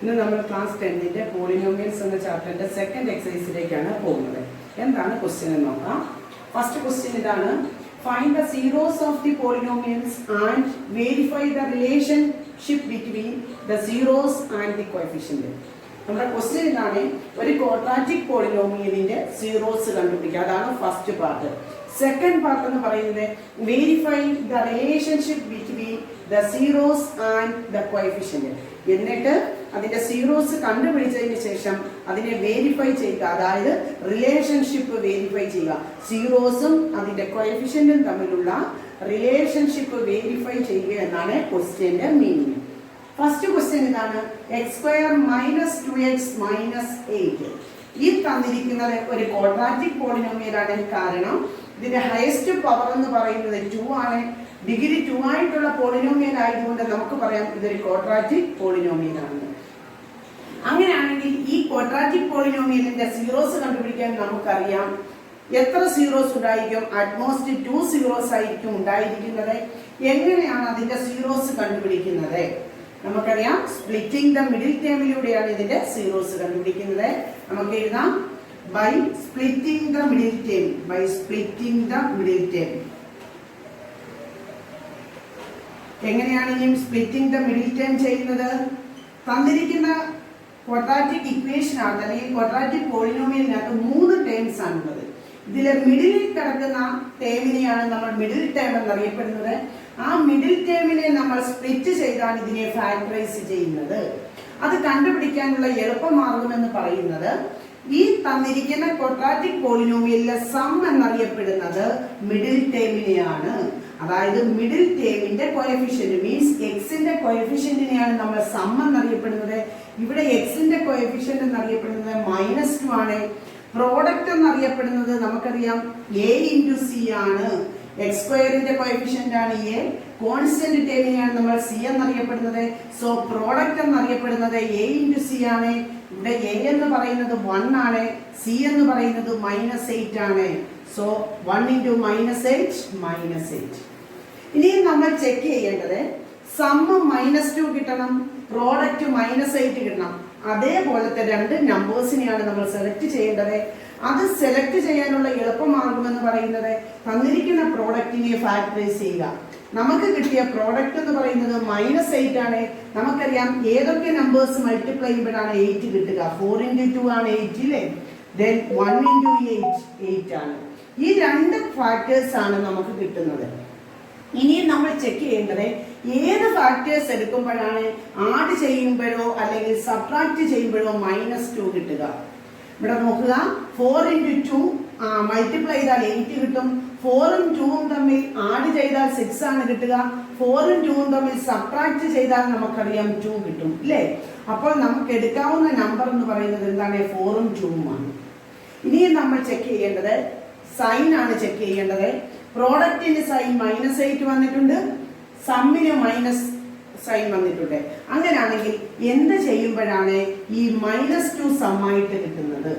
ഇന്ന് നമ്മൾ class 10ന്റെ polynomials എന്ന ചാപ്റ്ററിന്റെ സെക്കൻഡ് എക്സസൈസിലേക്കാണ് പോകുന്നത്. എന്താണ് ക്വസ്റ്റ്യൻ എന്ന് നോക്കാം. ഫസ്റ്റ് ക്വസ്റ്റ്യൻ ഇതാണ്: find the zeros of the polynomials and verify the relationship between the zeros and the coefficient. നമ്മുടെ ക്വസ്റ്റ്യൻ ഇതാണ്: ഒരു ക്വാഡ്രാറ്റിക് പോളിനോമിയലിന്റെ സീറോസ് കണ്ടുപിടിക്കുക. അതാണ് ഫസ്റ്റ് പാർട്ട്. സെക്കൻഡ് പാർട്ട് എന്ന് പറയുന്നത് verify the relationship between the zeros and the coefficient. എന്നിട്ട് അതിന്റെ സീറോസ് കണ്ടുപിടിച്ചതിന് ശേഷം അതിനെ വെരിഫൈ ചെയ്യുക, അതായത് റിലേഷൻഷിപ്പ് വെരിഫൈ ചെയ്യുക. സീറോസും അതിന്റെ കോഎഫിഷ്യന്റും തമ്മിലുള്ള റിലേഷൻഷിപ്പ് വെരിഫൈ ചെയ്യുക എന്നാണ് ക്വസ്റ്റ്യന്റെ മീനിങ്. ഫസ്റ്റ് ക്വസ്റ്റ്യൻ ഇതാണ്: x² - 2x - 8. ഈ തന്നിരിക്കുന്നത് ഒരു ക്വാഡ്രാറ്റിക് പോളിനോമിയൽ ആണ്. കാരണം ഇതിന്റെ ഹയസ്റ്റ് പവർ എന്ന് പറയുന്നത് 2 ആണ്. ഡിഗ്രി 2 ആയിട്ടുള്ള പോളിനോമിയൽ ആയതുകൊണ്ട് നമുക്ക് പറയാം ഇതൊരു ക്വാഡ്രാറ്റിക് പോളിനോമിയൽ ആണ്. അങ്ങനെയാണെങ്കിൽ ഈ ക്വാഡ്രാറ്റിക് പോളിനോമിയലിന്റെ സീറോസ് കണ്ടുപിടിക്കാൻ നമുക്കറിയാം എത്ര സീറോസ് ഉണ്ടായിരിക്കും. അറ്റ്മോസ്റ്റ് 2 സീറോസ് ആയിരിക്കും ഉണ്ടായിരിക്കുന്നത്. എങ്ങനെയാണ് അതിന്റെ സീറോസ് കണ്ടുപിടിക്കുന്നത്? നമുക്കറിയാം സ്പ്ലിറ്റിംഗ് ദ മിഡിൽ ടേമിലൂടെയാണ് ഇതിന്റെ സീറോസ് കണ്ടുപിടിക്കുന്നത്. നമുക്ക് എഴുതാം by splitting the middle term. By splitting the middle term. എങ്ങനെയാണ് ഇനിയും സ്പ്ലിറ്റിംഗ് ദ മിഡിൽ ടേം ചെയ്യുന്നത്? തന്നിരിക്കുന്ന ക്വാഡ്രാറ്റിക് ഇക്വേഷൻ ആണ്, അല്ലെങ്കിൽ ക്വാഡ്രാറ്റിക് പോളിനോമിയലിനകത്ത് 3 ടേംസ് ആണുള്ളത്. ഇതിലെ മിഡിലിൽ കിടക്കുന്ന ടേമിനെയാണ് നമ്മൾ മിഡിൽ ടേം എന്നറിയപ്പെടുന്നത്. ആ മിഡിൽ ടേമിനെ നമ്മൾ സ്പ്ലിറ്റ് ചെയ്താണ് ഇതിനെ ഫാക്ടറൈസ് ചെയ്യുന്നത്. അത് കണ്ടുപിടിക്കാനുള്ള എളുപ്പമാർഗം എന്ന് പറയുന്നത് ഈ തന്നിരിക്കുന്ന ക്വാഡ്രാറ്റിക് പോളിനോമിയലിലെ സം എന്നറിയപ്പെടുന്നത് മിഡിൽ ടേമിനെയാണ്. അതായത് മിഡിൽ ടേമിന്റെ കോഎഫിഷ്യന്റ് മീൻസ് എക്സിന്റെ കോഎഫിഷ്യന്റിനെയാണ് നമ്മൾ സം എന്നറിയപ്പെടുന്നത്. ഇവിടെ എക്സിന്റെ കോഎഫിഷ്യന്റ് എന്നറിയപ്പെടുന്നത് -2 ആണ്. പ്രോഡക്റ്റ് എന്നറിയപ്പെടുന്നത് നമുക്കറിയാം a×c ആണ്. x² കോഎഫിഷ്യന്റ് ആണ് a. കോൺസ്റ്റന്റ് ടേമിനെയാണ് നമ്മൾ c എന്നറിയപ്പെടുന്നത്. സോ പ്രോഡക്റ്റ് എന്നറിയപ്പെടുന്നത് a×c ആണ്. ഇവിടെ a എന്ന് പറയുന്നത് 1 ആണ്, c എന്ന് പറയുന്നത് -8 ആണ്. സോ 1 × -8 ഇനിയും നമ്മൾ ചെക്ക് ചെയ്യേണ്ടത് സമ്മ് -2 കിട്ടണം, പ്രോഡക്റ്റ് -8 കിട്ടണം. അതേപോലത്തെ 2 നമ്പേഴ്സിനെയാണ് നമ്മൾ സെലക്ട് ചെയ്യേണ്ടത്. അത് സെലക്ട് ചെയ്യാനുള്ള എളുപ്പമാർഗം എന്ന് പറയുന്നത് തന്നിരിക്കുന്ന പ്രോഡക്റ്റിനെ ഫാക്ടറൈസ് ചെയ്യുക. നമുക്ക് കിട്ടിയ പ്രോഡക്റ്റ് എന്ന് പറയുന്നത് -8 ആണ്. നമുക്കറിയാം ഏതൊക്കെ നമ്പേഴ്സ് മൾട്ടിപ്ലൈ ചെയ്യുമ്പോഴാണ് 8 കിട്ടുക. 4 × 2 ആണ് 8 അല്ലേ. ദെൻ 1 × 8 ആണ്. ഈ 2 ഫാക്ടേഴ്സ് ആണ് നമുക്ക് കിട്ടുന്നത്. ഇനി നമ്മൾ ചെക്ക് ചെയ്യേണ്ടത് ഏത് ഫാക്ടേഴ്സ് എടുക്കുമ്പോഴാണ് ആഡ് ചെയ്യുമ്പോഴോ അല്ലെങ്കിൽ സബ്ട്രാക്ട് ചെയ്യുമ്പോഴോ -2 കിട്ടുക. ഇവിടെ നോക്കുക, 4 × 2 മൾട്ടിപ്ലൈ ചെയ്താൽ 8 കിട്ടും. 4ഉം 2ഉം തമ്മിൽ ആഡ് ചെയ്താൽ 6 ആണ് കിട്ടുക. 4ഉം 2ഉം തമ്മിൽ സബ്ട്രാക്ട് ചെയ്താൽ നമുക്കറിയാം 2 കിട്ടും അല്ലേ. അപ്പോൾ നമുക്ക് എടുക്കാവുന്ന നമ്പർ എന്ന് പറയുന്നത് എന്താണ്? 4ഉം 2ഉം ആണ്. ഇനിയും നമ്മൾ ചെക്ക് ചെയ്യേണ്ടത് സൈൻ ആണ് ചെക്ക് ചെയ്യേണ്ടത്. പ്രോഡക്റ്റിന് സൈൻ -8 വന്നിട്ടുണ്ട്, സമ്മിന് മൈനസ് സൈൻ വന്നിട്ടുണ്ട്. അങ്ങനെയാണെങ്കിൽ എന്ത് ചെയ്യുമ്പോഴാണ് ഈ -2 സമ്മായിട്ട് കിട്ടുന്നത്?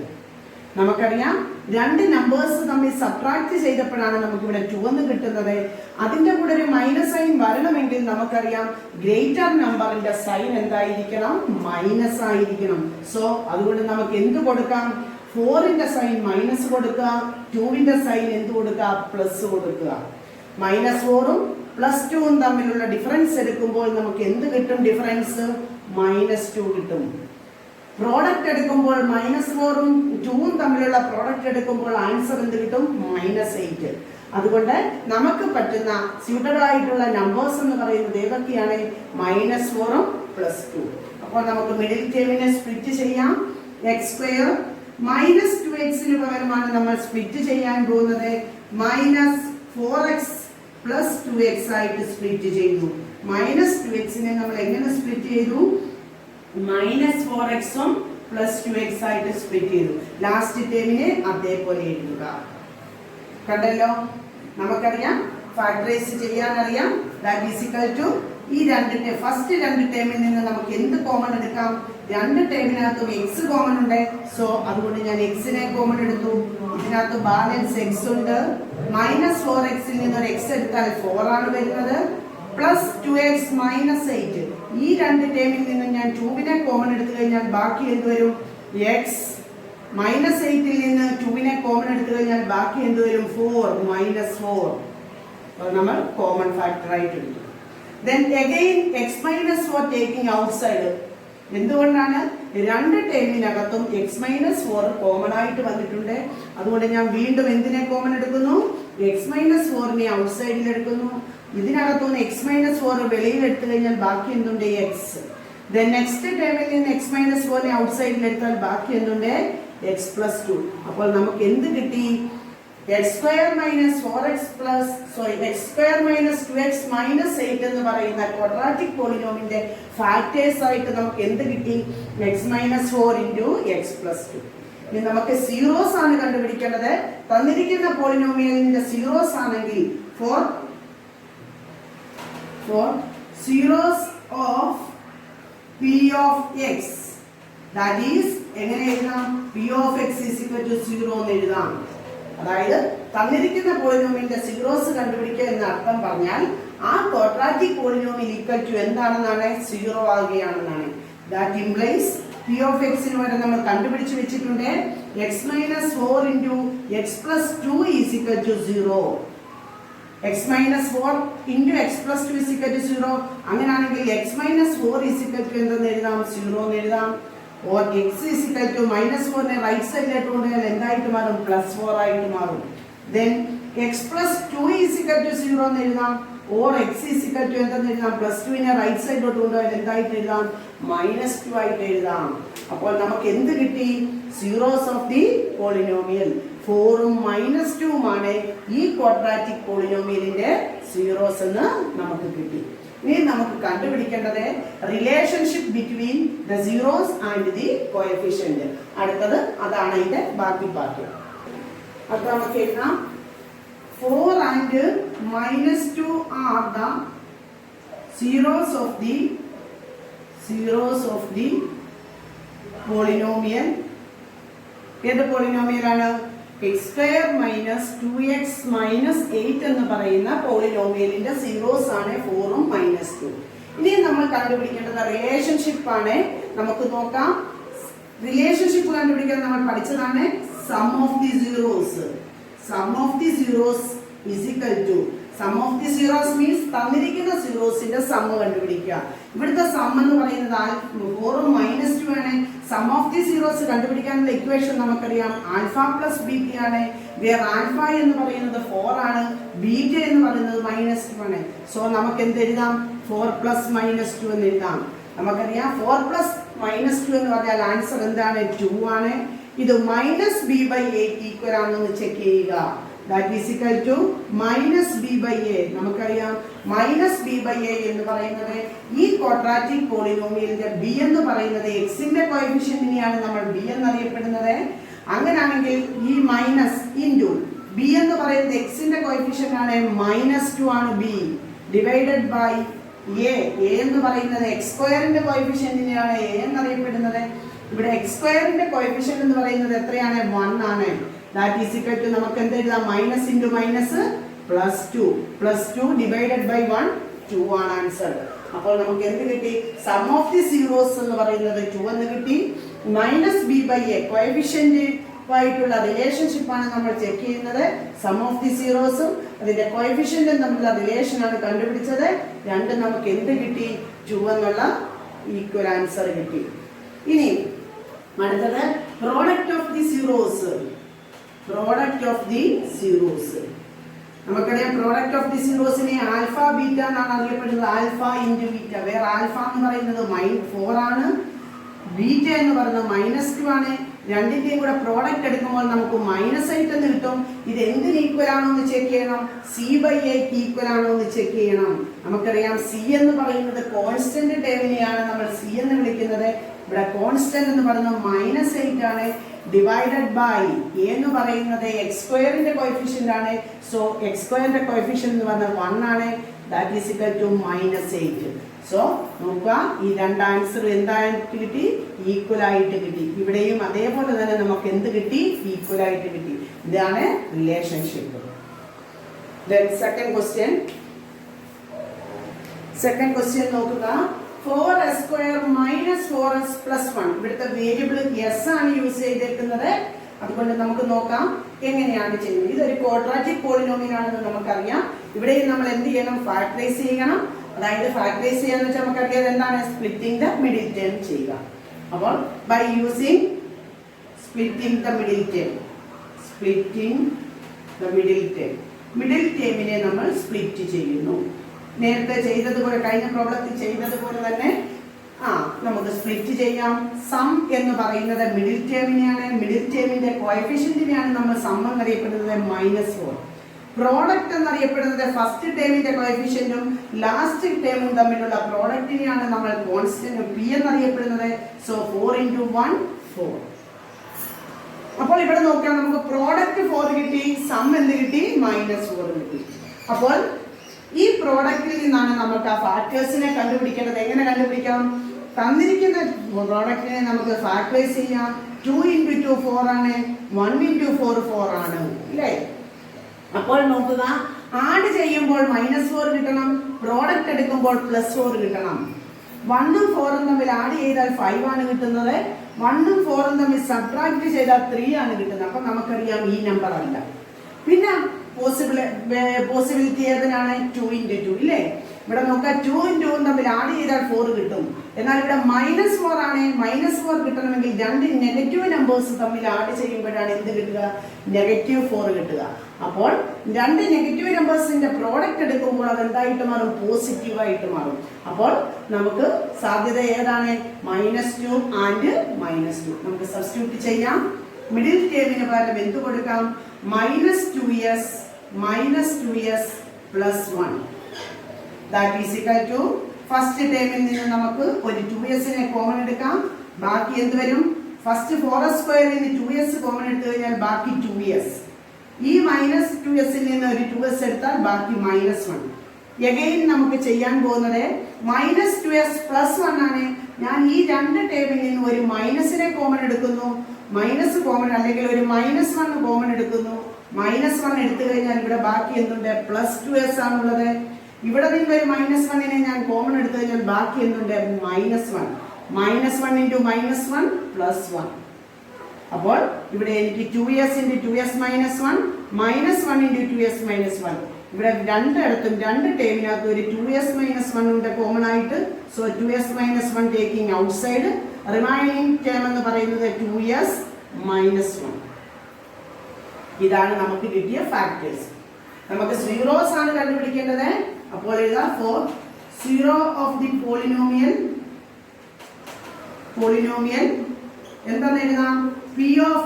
നമുക്കറിയാം 2 നമ്പേഴ്സ് തമ്മിൽ സബ്ട്രാക്ട് ചെയ്തപ്പോഴാണ് നമുക്കിവിടെ 2 എന്ന് കിട്ടുന്നത്. അതിന്റെ കൂടെ ഒരു മൈനസ് സൈൻ വരണമെങ്കിൽ നമുക്കറിയാം ഗ്രേറ്റർ നമ്പറിന്റെ സൈൻ എന്തായിരിക്കണം? മൈനസ് ആയിരിക്കണം. സോ അതുകൊണ്ട് നമുക്ക് എന്ത് കൊടുക്കാം? 4ന്റെ സൈൻ മൈനസ് കൊടുക്കുക, 2ന്റെ സൈൻ എന്ത് കൊടുക്കുക? പ്ലസ് കൊടുക്കുക. -4ഉം +2ഉം തമ്മിലുള്ള ഡിഫറൻസ് എടുക്കുമ്പോൾ നമുക്ക് എന്ത് കിട്ടും? ഡിഫറൻസ് -2 കിട്ടും. പ്രോഡക്റ്റ് എടുക്കുമ്പോൾ -4ഉം 2ഉം തമ്മിലുള്ള പ്രോഡക്റ്റ് എടുക്കുമ്പോൾ ആൻസർ എന്ത് കിട്ടും? -8. അതുകൊണ്ട് നമുക്ക് പറ്റുന്ന സ്യൂട്ടബിൾ ആയിട്ടുള്ള നമ്പേഴ്സ് എന്ന് പറയുന്നത് ഏതൊക്കെയാണ്? -4ഉം +2. അപ്പോൾ നമുക്ക് മിഡിൽ ടേമിനെ സ്പ്ലിറ്റ് ചെയ്യാം. x² -2x പകരമാണ് നമ്മൾ സ്പ്ലിറ്റ് ചെയ്യാൻ പോകുന്നത്. -4x + 2x ആയിട്ട് സ്പ്ലിറ്റ് ചെയ്തു. -2x നമ്മൾ എങ്ങനെ സ്പ്ലിറ്റ് ചെയ്തു? -4x + 2x ആയിട്ട് സ്പ്ലിറ്റ് ചെയ്തു. ലാസ്റ്റ് ടേമിനെ അതേപോലെ എഴുതുക. കണ്ടല്ലോ, നമുക്കറിയാം ഫാക്ടറൈസ് ചെയ്യാൻ അറിയാം. ദാറ്റ് ഈസ് ഈക്വൽ ടു ഈ ഫസ്റ്റ് 2 ടേമിൽ നിന്ന് നമുക്ക് എന്ത് കോമൺ എടുക്കാം? 2 ടേമിനകത്തും x കോമൺ ഉണ്ട്. സോ അതുകൊണ്ട് ഞാൻ x-നെ കോമൺ എടുത്തു. ഇതിനകത്ത് ബാലൻസ് x ഉണ്ട്. -4x ൽ നിന്ന് ഒരു x എടുത്താൽ 4 ആണ് വരുന്നത്. Plus 2x minus 8. ഈ രണ്ട് ടേമിൽ നിന്ന് ഞാൻ 2 കോമൺ എടുത്തു കഴിഞ്ഞാൽ ബാക്കി എന്ത് വരും? x മൈനസ് 8ൽ നിന്ന് 2 കോമൺ എടുത്തു കഴിഞ്ഞാൽ ബാക്കി എന്ത് വരും? 4 മൈനസ് 4. നമ്മൾ കോമൺ ഫാക്ടർ ആയിട്ട് എടുക്കും. Then again x minus 4 taking outside. എന്തുകൊണ്ടാണ്? രണ്ട് ടേമിനകത്തും x minus 4 കോമൺ ആയിട്ട് വന്നിട്ടുണ്ട്. അതുകൊണ്ട് ഞാൻ വീണ്ടും എന്തിനെ കോമൺ എടുക്കുന്നു? x minus 4നെ ഔട്ട്സൈഡിൽ എടുക്കുന്നു. ഇതിനകത്തുനിന്ന് x minus 4 വെളിയിൽ എടുത്തു കഴിഞ്ഞാൽ ബാക്കി എന്തുണ്ട്? x. Then നെക്സ്റ്റ് ടേമിൽ നിന്ന് x minus 4നെ ഔട്ട്സൈഡിൽ എടുത്താൽ ബാക്കി എന്തുണ്ട്? x plus 2. അപ്പോൾ നമുക്ക് എന്ത് കിട്ടി? x square minus 4x plus x square minus 2x minus 8 എന്ന് പറയുന്ന ക്വാഡ്രാറ്റിക് പോളിനോമിന്റെ ഫാക്ടേഴ്സ് ആയിട്ട് നമുക്ക് എന്ത് കിട്ടി? x minus 4 into x plus 2. ഇനി നമുക്ക് സീറോസ് ആണ് കണ്ടുപിടിക്കേണ്ടത്. തന്നിരിക്കുന്ന പോളിനോമിയലിന്റെ സീറോസ് ആണെങ്കിൽ for zeros of p of x, that is എങ്ങനെ എഴുതാം? p of x is equal to 0 എന്ന് എഴുതാം. അതായത് തന്നിരിക്കുന്ന പോളിനോമിയലിന്റെ സീറോസ് കണ്ടുപിടിക്കുക എന്ന അർത്ഥം പറഞ്ഞാൽ ആ ക്വാഡ്രാറ്റിക് പോളിനോമിയൽ ഈക്വൽ ടു എന്താണെന്നാണ്? 0 ആകുകയാണെന്നാണ്. That implies p of x ന് വരെ നമ്മൾ കണ്ടുപിടിച്ച് വെച്ചിട്ടുണ്ട്. x minus 4 into x plus 2 is equal to 0. x minus 4 into x plus 2 is equal to 0. അങ്ങനെയാണെങ്കിൽ x minus 4 is equal to എന്തെന്ന് എഴുതാം? 0 എന്ന് എഴുതാം. or x is equal to minus 4 നെ റൈറ്റ് സൈഡിലേക്ക് കൊണ്ടുപോയാൽ എന്തായിട്ട് മാറും? പ്ലസ് 4 ആയിട്ട് മാറും. then x plus 2 is equal to 0 എന്ന് എഴുതാം. or x is equal to എന്തെന്ന് എഴുതാം? പ്ലസ് 2 നെ റൈറ്റ് സൈഡിലോട്ട് കൊണ്ടുപോയാൽ എന്തായിട്ട് എഴുതാം? മൈനസ് 2 ആയിട്ട് എഴുതാം. അപ്പോൾ നമുക്ക് എന്ത് കിട്ടി? സീറോസ് ഓഫ് ദി പോളിനോമിയൽ 4ഉം മൈനസ് 2ഉമാണ് ഈ ക്വാഡ്രാറ്റിക് പോളിനോമിയലിന്റെ സീറോസ് എന്ന് നമുക്ക് കിട്ടി. ഇനി നമുക്ക് കണ്ടുപിടിക്കേണ്ടത് relationship between the zeros and the coefficient. അടുത്തത് അതാണ് ഇതിന്റെ ബാക്കി പാർട്ട്. അപ്പോൾ നമുക്ക് എഴുതാം 4 and minus 2 are the zeros of the polynomial. ഏത് പോളിനോമിയലാണ്? x square minus 2x minus 8 എന്ന് പറയുന്ന പോളിനോമിയലിന്റെ സീറോസ് ആണ് 4ഉം മൈനസ് 2. ഇനി നമ്മൾ കണ്ടുപിടിക്കേണ്ടത് റിലേഷൻഷിപ്പ് ആണ്. നമുക്ക് നോക്കാം. റിലേഷൻഷിപ്പ് കണ്ടുപിടിക്കാൻ നമ്മൾ പഠിച്ചതാണ് sum of the zeros. Sum of the zeros is equal to sum of the zeros means തന്നിരിക്കുന്ന സീറോസിന്റെ സം കണ്ടുപിടിക്കുക. ഇവിടുത്തെ സം എന്ന് പറയുന്നത് 4ഉം മൈനസ് 2 ആണ്. സം ഓഫ് ദി സീറോസ് കണ്ടുപിടിക്കാനുള്ള ഇക്വേഷൻ നമുക്കറിയാം. ആൽഫ പ്ലസ് ബീറ്റ ആണ്. വേർ ആൽഫ എന്ന് പറയുന്നത് 4 ആണ്, ബീറ്റ എന്ന് പറയുന്നത് മൈനസ് 2 ആണ്. സോ നമുക്ക് എന്ത് എഴുതാം? 4 പ്ലസ് മൈനസ് 2 എന്ന് എഴുതാം. നമുക്കറിയാം 4 പ്ലസ് മൈനസ് 2 എന്ന് പറഞ്ഞാൽ ആൻസർ എന്താണ്? 2 ആണ്. ഇത് മൈനസ് ബി ബൈ 8 ഈക്വൽ ആണെന്ന് ചെക്ക് ചെയ്യുക. that is equal to minus b by a. നമുക്കറിയാം മൈനസ് ബി ബൈ എ എന്ന് പറയുന്നത് ഈ ക്വാഡ്രാറ്റിക് പോളിനോമിയലിന്റെ ബി എന്ന് പറയുന്നത് എക്സിന്റെ കോഎഫിഷ്യന്റിനെയാണ് നമ്മൾ ബി എന്നറിയപ്പെടുന്നത്. അങ്ങനെയാണെങ്കിൽ ഈ മൈനസ് ഇൻറ്റു ബി എന്ന് പറയുന്നത് എക്സിന്റെ കോഎഫിഷ്യന്റ് ആണ്, മൈനസ് 2 ആണ് b, divided by a. A എന്ന് പറയുന്നത് എക്സ് സ്ക്വയറിന്റെ കോഎഫിഷ്യന്റിനെയാണ് എ എന്നറിയപ്പെടുന്നത്. ഇവിടെ എക്സ് സ്ക്വയറിന്റെ കോഎഫിഷ്യന്റ് എന്ന് പറയുന്നത് എത്രയാണ്? 1 ആണ്. That is equal to നമുക്ക് എന്ത് എഴുതാം? Minus into minus plus 2. Plus 2 divided by 1 2 ആണ് ആൻസർ. അപ്പോൾ നമുക്ക് എന്ത് കിട്ടി? സം ഓഫ് ദി സീറോസ് എന്ന് പറയുന്നത് 2 എന്ന് കിട്ടി. Minus b by a coefficient ആയിട്ടുള്ള റിലേഷൻഷിപ്പ് ആണ് നമ്മൾ ചെക്ക് ചെയ്യുന്നത്. സം ഓഫ് ദി സീറോസും അതിന്റെ കോഎഫിഷ്യന്റും തമ്മിലുള്ള റിലേഷൻ ആണ് കണ്ടുപിടിച്ചത്. രണ്ടും നമുക്ക് എന്ത് കിട്ടി? 2 എന്നുള്ള ഈക്വൽ ആൻസർ കിട്ടി. ഇനി അടുത്തത് product of the zeros. Product of the zeros നമുക്കറിയാം. പ്രോഡക്റ്റ് ഓഫ് ദി സീറോസിനെ ആൽഫ ബീറ്റ എന്നാണ് അറിയപ്പെടുന്നത്. Alpha into beta. വേറെ ആൽഫ എന്ന് പറയുന്നത് 4 ആണ്, ബീറ്റ എന്ന് പറയുന്നത് മൈനസ് 2 ആണ്. രണ്ടിന്റെയും കൂടെ പ്രോഡക്റ്റ് എടുക്കുമ്പോൾ നമുക്ക് മൈനസ് 8 എന്ന് കിട്ടും. ഇത് എന്തിന് ഈക്വൽ ആണോ എന്ന് ചെക്ക് ചെയ്യണം. സി ബൈ എക്ക് ഈക്വൽ ആണോ എന്ന് ചെക്ക് ചെയ്യണം. നമുക്കറിയാം സി എന്ന് പറയുന്നത് കോൺസ്റ്റന്റ് ടേമിനെയാണ് നമ്മൾ സി എന്ന് വിളിക്കുന്നത്. ഇവിടെ കോൺസ്റ്റന്റ് എന്ന് പറയുന്നത് മൈനസ് 8 ആണ്, ഡിവൈഡഡ് ബൈ എ എന്ന് പറയുന്നത് എക്സ് സ്ക്വയറിന്റെ കോഎഫിഷ്യന്റ് ആണ്. സോ എക്സ് സ്ക്വയറിന്റെ കോഎഫിഷ്യന്റ് എന്ന് പറഞ്ഞാൽ 1 ആണ്. That is equal to minus 8. So നോക്കുക, ഈ രണ്ട് ആൻസർ എന്തായിട്ട് കിട്ടി? ഈക്വൽ ആയിട്ട് കിട്ടി. ഇവിടെയും അതേപോലെ തന്നെ നമുക്ക് എന്ത് കിട്ടി? ഈക്വൽ ആയിട്ട് കിട്ടി. ഇതാണ് relationship. Then second question. Second question നോക്കുക. 4s² - 4s + 1. ഇവിടുത്തെ വേരിയബിൾ എസ് ആണ് യൂസ് ചെയ്തേക്കുന്നത്. അതുകൊണ്ട് നമുക്ക് നോക്കാം എങ്ങനെയാണ് ചെയ്യുന്നത്. ഇതൊരു ക്വാഡ്രാറ്റിക് പോളിനോമിയൽ ആണെന്ന് നമുക്കറിയാം. ഇവിടെയും നമ്മൾ എന്ത് ചെയ്യണം? ഫാക്ടറൈസ് ചെയ്യണം. അതായത് ഫാക്ടറൈസ് ചെയ്യാന്ന് വെച്ചാൽ നമുക്കറിയാം എന്താണ്? സ്പ്ലിറ്റിംഗ് ദ മിഡിൽ ടേം ചെയ്യുക. അപ്പോൾ by using splitting the middle term, middle ടേമിനെ നമ്മൾ സ്പ്ലിറ്റ് ചെയ്യുന്നു. നേരത്തെ ചെയ്തതുപോലെ, കഴിഞ്ഞ പ്രോബ്ലത്തിൽ ചെയ്തതുപോലെ തന്നെ നമുക്ക് സ്പ്ലിറ്റ് ചെയ്യാം. സം എന്ന് പറയുന്നത് മിഡിൽ ടേമിനെയാണ്. മിഡിൽ ടേമിന്റെ കോഎഫിഷ്യന്റിനെയാണ് നമ്മൾ സം എന്നറിയപ്പെടുന്നത് -4. പ്രോഡക്റ്റ് എന്നറിയപ്പെടുന്നത് ഫസ്റ്റ് ടേമിന്റെ കോഎഫിഷ്യന്റും ലാസ്റ്റ് ടേമും തമ്മിലുള്ള പ്രോഡക്റ്റിനെയാണ് നമ്മൾ കോൺസ്റ്റന്റ് പി എന്നറിയപ്പെടുന്നത്. സോ 4 × 1 4. അപ്പോൾ ഇവിടെ നോക്കാം, നമുക്ക് പ്രോഡക്റ്റ് 4 കിട്ടി, സം എന്ത് കിട്ടി? -4 കിട്ടി. അപ്പോൾ ഈ പ്രോഡക്റ്റിൽ നിന്നാണ് നമുക്ക് ആ ഫാക്ടേഴ്സിനെ കണ്ടുപിടിക്കേണ്ടത്. എങ്ങനെ കണ്ടുപിടിക്കാം? തന്നിരിക്കുന്ന പ്രോഡക്റ്റിനെ നമുക്ക് ഫാക്ടറൈസ് ചെയ്യാം. 2 × 2 4 ആണ്, 1 × 4 4 ആണ് അല്ലേ? അപ്പോൾ നോക്കുക, ആഡ് ചെയ്യുമ്പോൾ -4 കിട്ടണം, പ്രോഡക്റ്റ് എടുക്കുമ്പോൾ +4 കിട്ടണം. 1 ഉം 4 ഉം തമ്മിൽ ആഡ് ചെയ്താൽ 5 ആണ് കിട്ടുന്നത്. 1 ഉം 4 ഉം തമ്മിൽ സബ്ട്രാക്ട് ചെയ്താൽ 3 ആണ് കിട്ടുന്നത്. അപ്പൊ നമുക്കറിയാം ഈ നമ്പർ അല്ല. പിന്നെ പോസിബിലിറ്റി ഏതിനാണ്? 2 × 2 ഇല്ലേ? ഇവിടെ നോക്കാം, 2 ഉം 2 ഉം തമ്മിൽ ആഡ് ചെയ്താൽ 4 കിട്ടും. എന്നാൽ ഇവിടെ -4 ആണ്. -4 കിട്ടണമെങ്കിൽ രണ്ട് നെഗറ്റീവ് നമ്പേഴ്സ് തമ്മിൽ ആഡ് ചെയ്യുമ്പോഴാണ് എന്ത് കിട്ടുക? -4 കിട്ടുക. അപ്പോൾ രണ്ട് നെഗറ്റീവ് നമ്പേഴ്സിന്റെ പ്രോഡക്റ്റ് എടുക്കുമ്പോൾ അത് എന്തായിട്ട് മാറും? പോസിറ്റീവായിട്ട് മാറും. അപ്പോൾ നമുക്ക് സാധ്യത ഏതാണ്? -2 ആൻഡ് -2. നമുക്ക് സബ്സ്റ്റിറ്റ്യൂട്ട് ചെയ്യാം. മിഡിൽ ടേമിന് പകരം എന്ത് കൊടുക്കാം? -2s + 1. That is equal to first ടേമിൽ നിന്ന് നമുക്ക് ഒരു 2s കോമൺ എടുക്കാം. ബാക്കി എന്ത് വരും? ഫസ്റ്റ് 4s² നിന്ന് 2s കോമൺ എടുത്തു കഴിഞ്ഞാൽ ബാക്കി 2s. ഈ -2s നിന്ന് ഒരു 2s എടുത്താൽ ബാക്കി -1. എഗെയിൻ നമുക്ക് ചെയ്യാൻ പോകുന്നത് -2s + 1 ആണ്. ഞാൻ ഈ രണ്ട് ടേമിൽ നിന്ന് ഒരു മൈനസിനെ കോമൺ എടുക്കുന്നു. മൈനസ് കോമൺ അല്ലെങ്കിൽ ഒരു -1 കോമൺ എടുക്കുന്നു. -1 എടുത്തു കഴിഞ്ഞാൽ ഇവിടെ ബാക്കി എന്തുണ്ട്? +2s ആണുള്ളത്. ഇവിടെ നിന്ന് ഒരു -1നെ ഞാൻ കോമൺ എടുത്തു കഴിഞ്ഞാൽ ബാക്കി എന്തുണ്ട്? -1. -1 × -1 +1. അപ്പോൾ ഇവിടെ എനിക്ക് 2s × 2s - 1 -1 × 2s - 1. ഇവിടെ രണ്ടിടത്തും രണ്ട് ടേമിനകത്ത് ഒരു 2s - 1 ഉണ്ട് കോമൺ ആയിട്ട്. So 2s - 1 taking outside. Remaining term എന്ന് പറയുന്നത് 2s - 1. ഇതാണ് നമുക്ക് കിട്ടിയ ഫാക്ടേഴ്സ്. നമുക്ക് സീറോസ് ആണ് കണ്ടുപിടിക്കേണ്ടത്. അപ്പോൾ എഴുതാം, for zero of the polynomial എന്താന്ന് എഴുതാം? P of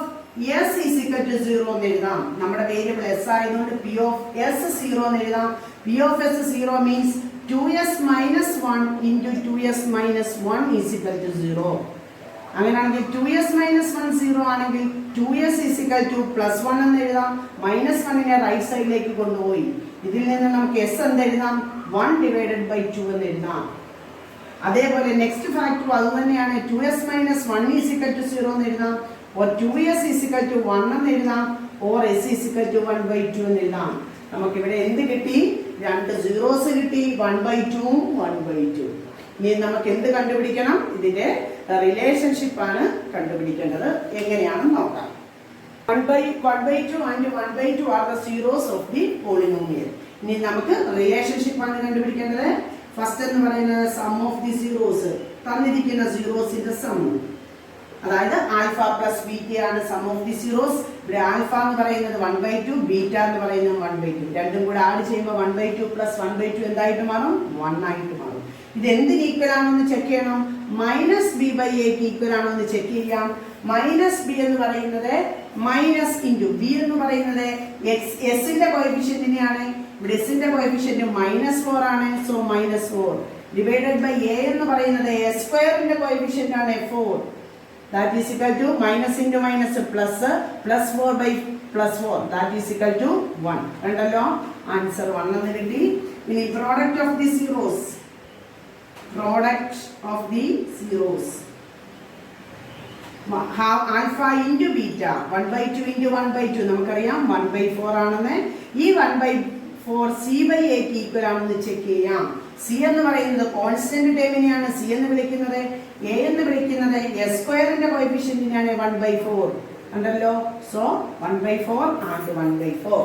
s is equal to 0 എന്ന് എഴുതാം. നമ്മുടെ വേരിയബിൾ s ആയതുകൊണ്ട് P of s 0 എന്ന് എഴുതാം. P of s 0 means 2s - 1 × 2s - 1 is equal to 0. അങ്ങനെയാണെങ്കിൽ 2s - 1 0 ആണെങ്കിൽ 2s is equal to +1 എന്ന് എഴുതാം. -1നെ റൈറ്റ് സൈഡിലേക്ക് കൊണ്ടുപോയി. ഇതിൽ നിന്ന് നമുക്ക് s എന്ന് എഴുതാം, 1 / 2 എന്ന് എഴുതാം. അതേപോലെ നെക്സ്റ്റ് ഫാക്ടർ അത് തന്നെയാണ്. 2s - 1 is equal to 0 എന്ന് എഴുതാം, or 2s is equal to 1 എന്ന് എഴുതാം, or s is equal to 1/2 എന്ന് എഴുതാം. നമുക്കിവിടെ എന്ത് കിട്ടി? രണ്ട് സീറോസ് കിട്ടി, 1/2 ഉം 1/2. ഇനി നമുക്ക് എന്ത് കണ്ടുപിടിക്കണം? ഇതിന്റെ റിലേഷൻഷിപ്പ് ആണ് കണ്ടുപിടിക്കേണ്ടത്. എങ്ങനെയാണെന്ന് നോക്കാം. 1/2 and 1/2 are the zeros of the polynomial. ഇനി നമുക്ക് റിലേഷൻഷിപ്പ് ആണ് കണ്ടുപിടിക്കേണ്ടത്. ഫസ്റ്റ് എന്ന് പറയുന്നത് സം ഓഫ് ദി സീറോസ്, തന്നിരിക്കുന്ന സീറോസിന്റെ സം. അതായത് ആൽഫ പ്ലസ് ബീറ്റ ആണ് സം ഓഫ് ദി സീറോസ്. ഇവിടെ ആൽഫ എന്ന് പറയുന്നത് 1/2, ബീറ്റ എന്ന് പറയുന്നത് 1/2. രണ്ടും കൂടെ ആഡ് ചെയ്യുമ്പോൾ 1/2 + 1/2 എന്തായിട്ട് മാറും? 1 ആയിട്ട് മാറും. ഇത് എന്തിന് ഈക്വൽ ആണെന്ന് ചെക്ക് ചെയ്യണം. -b/a ഈക്വൽ ആണോ എന്ന് ചെക്ക് ചെയ്യാം. -b എന്ന് പറയുന്നത് b എന്ന് പറയുന്നത് എസിന്റെ കോഎഫിഷ്യന്റിനെയാണ്. ഇവിടെ എസിന്റെ കോഎഫിഷ്യന്റ് -4 ആണ്. സോ -4 ഡിവൈഡഡ് ബൈ a എന്ന് പറയുന്നത് a² കോഎഫിഷ്യന്റ് ആണ് 4. That is equal to minus into minus plus +4/+4. That is equal to 1. കണ്ടല്ലോ, ആൻസർ 1 എന്ന് കിട്ടി. ഇനി product of the zeros. Alpha into beta 1/2 × 1/2 നമുക്കറിയാം 1/4 ആണെന്ന്. ഈ 1/4 c/a ഈക്വൽ ആണെന്ന് ചെക്ക് ചെയ്യാം. സി എന്ന് പറയുന്നത് കോൺസ്റ്റന്റ് ടേമിനെയാണ് സി എന്ന് വിളിക്കുന്നത്. എ എന്ന് വിളിക്കുന്നത് എസ് സ്ക്വയറിന്റെ കോഎഫിഷ്യന്റിനെയാണ് 1/4 ഉണ്ടല്ലോ. സോ 1/4 ആൻഡ് 1/4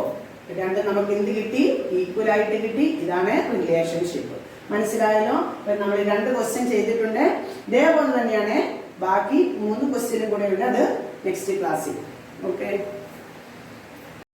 രണ്ട് നമുക്ക് എന്ത് കിട്ടി? ഈക്വൽ ആയിട്ട് കിട്ടി. ഇതാണ് റിലേഷൻഷിപ്പ്. മനസ്സിലായല്ലോ? അപ്പൊ നമ്മൾ 2 ക്വസ്റ്റ്യൻ ചെയ്തിട്ടുണ്ട്. ഇതേപോലെ തന്നെയാണ് ബാക്കി 3 ക്വസ്റ്റ്യനും കൂടെ ഉണ്ട്. അത് നെക്സ്റ്റ് ക്ലാസ്സിൽ. ഓക്കെ.